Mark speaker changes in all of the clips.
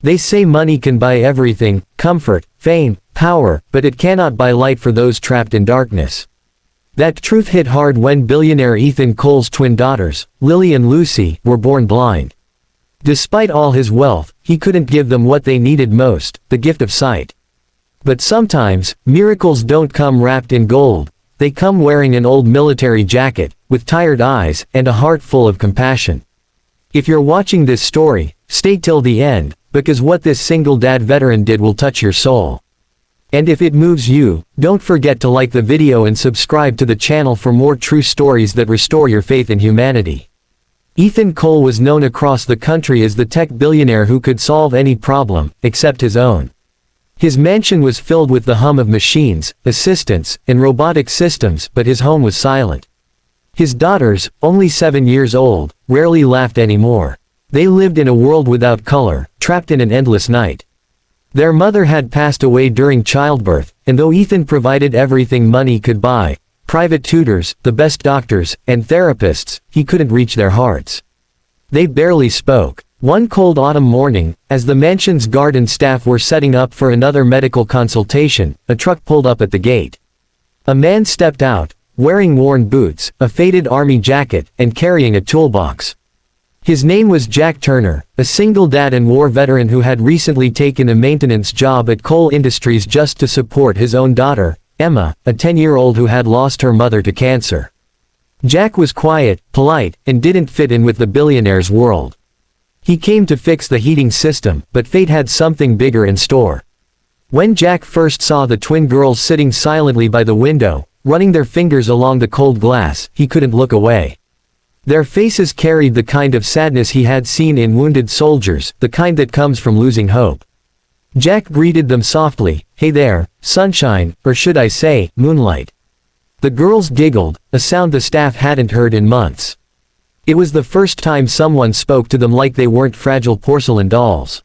Speaker 1: They say money can buy everything, comfort, fame, power, but it cannot buy light for those trapped in darkness. That truth hit hard when billionaire Ethan Cole's twin daughters, Lily and Lucy, were born blind. Despite all his wealth, he couldn't give them what they needed most, the gift of sight. But sometimes, miracles don't come wrapped in gold, they come wearing an old military jacket, with tired eyes, and a heart full of compassion. If you're watching this story, stay till the end, because what this single dad veteran did will touch your soul. And if it moves you, don't forget to like the video and subscribe to the channel for more true stories that restore your faith in humanity. Ethan Cole was known across the country as the tech billionaire who could solve any problem, except his own. His mansion was filled with the hum of machines, assistants, and robotic systems, but his home was silent. His daughters, only 7 years old, rarely laughed anymore. They lived in a world without color, trapped in an endless night. Their mother had passed away during childbirth, and though Ethan provided everything money could buy, private tutors, the best doctors, and therapists, he couldn't reach their hearts. They barely spoke. One cold autumn morning, as the mansion's garden staff were setting up for another medical consultation, a truck pulled up at the gate. A man stepped out, wearing worn boots, a faded army jacket, and carrying a toolbox. His name was Jack Turner, a single dad and war veteran who had recently taken a maintenance job at Cole Industries just to support his own daughter, Emma, a 10-year-old who had lost her mother to cancer. Jack was quiet, polite, and didn't fit in with the billionaire's world. He came to fix the heating system, but fate had something bigger in store. When Jack first saw the twin girls sitting silently by the window, running their fingers along the cold glass, he couldn't look away. Their faces carried the kind of sadness he had seen in wounded soldiers, the kind that comes from losing hope. Jack greeted them softly, "Hey there, sunshine, or should I say, moonlight." The girls giggled, a sound the staff hadn't heard in months. It was the first time someone spoke to them like they weren't fragile porcelain dolls.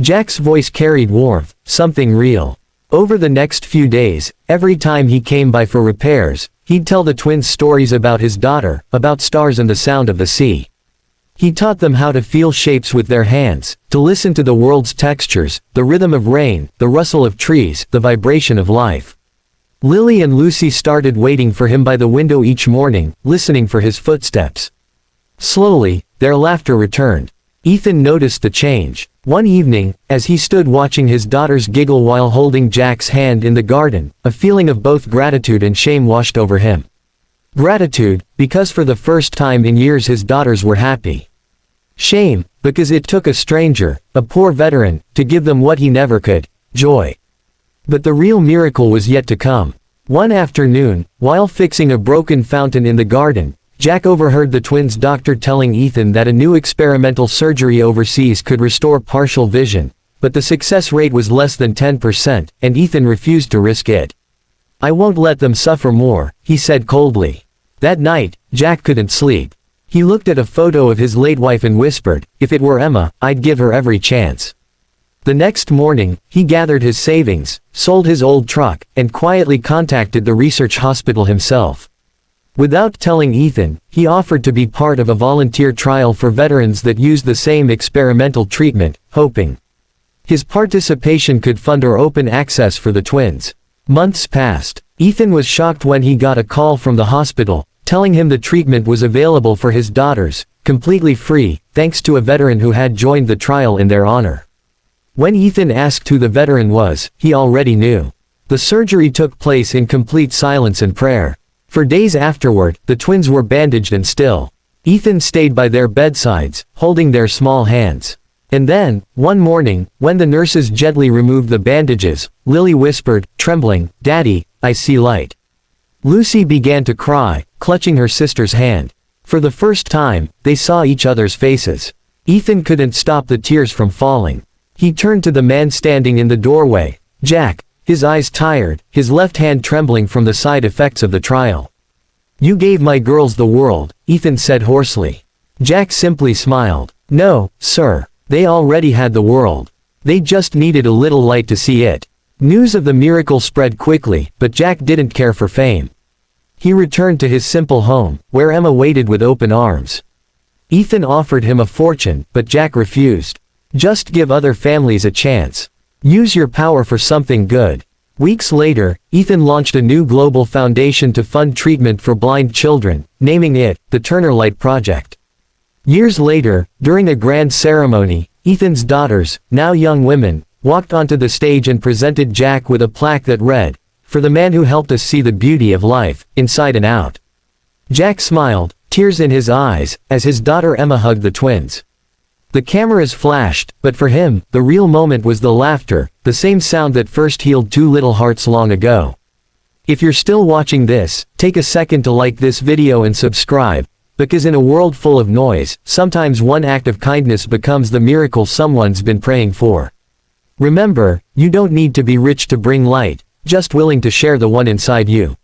Speaker 1: Jack's voice carried warmth, something real. Over the next few days, every time he came by for repairs, he'd tell the twins stories about his daughter, about stars and the sound of the sea. He taught them how to feel shapes with their hands, to listen to the world's textures, the rhythm of rain, the rustle of trees, the vibration of life. Lily and Lucy started waiting for him by the window each morning, listening for his footsteps. Slowly, their laughter returned. Ethan noticed the change. One evening, as he stood watching his daughters giggle while holding Jack's hand in the garden, a feeling of both gratitude and shame washed over him. Gratitude, because for the first time in years his daughters were happy. Shame, because it took a stranger, a poor veteran, to give them what he never could, joy. But the real miracle was yet to come. One afternoon, while fixing a broken fountain in the garden, Jack overheard the twins' doctor telling Ethan that a new experimental surgery overseas could restore partial vision, but the success rate was less than 10%, and Ethan refused to risk it. "I won't let them suffer more," he said coldly. That night, Jack couldn't sleep. He looked at a photo of his late wife and whispered, "If it were Emma, I'd give her every chance." The next morning, he gathered his savings, sold his old truck, and quietly contacted the research hospital himself. Without telling Ethan, he offered to be part of a volunteer trial for veterans that used the same experimental treatment, hoping his participation could fund or open access for the twins. Months passed. Ethan was shocked when he got a call from the hospital, telling him the treatment was available for his daughters, completely free, thanks to a veteran who had joined the trial in their honor. When Ethan asked who the veteran was, he already knew. The surgery took place in complete silence and prayer. For days afterward, the twins were bandaged and still. Ethan stayed by their bedsides, holding their small hands. And then, one morning, when the nurses gently removed the bandages, Lily whispered, trembling, "Daddy, I see light." Lucy began to cry, clutching her sister's hand. For the first time, they saw each other's faces. Ethan couldn't stop the tears from falling. He turned to the man standing in the doorway, Jack, his eyes tired, his left hand trembling from the side effects of the trial. "You gave my girls the world," Ethan said hoarsely. Jack simply smiled. "No, sir. They already had the world. They just needed a little light to see it." News of the miracle spread quickly, but Jack didn't care for fame. He returned to his simple home, where Emma waited with open arms. Ethan offered him a fortune, but Jack refused. Just give other families a chance. Use your power for something good. Weeks later, Ethan launched a new global foundation to fund treatment for blind children, naming it the Turner Light Project. Years later, during a grand ceremony, Ethan's daughters, now young women, walked onto the stage and presented Jack with a plaque that read, "For the man who helped us see the beauty of life, inside and out." Jack smiled, tears in his eyes, as his daughter Emma hugged the twins. The cameras flashed, but for him, the real moment was the laughter, the same sound that first healed two little hearts long ago. If you're still watching this, take a second to like this video and subscribe, because in a world full of noise, sometimes one act of kindness becomes the miracle someone's been praying for. Remember, you don't need to be rich to bring light, just willing to share the one inside you.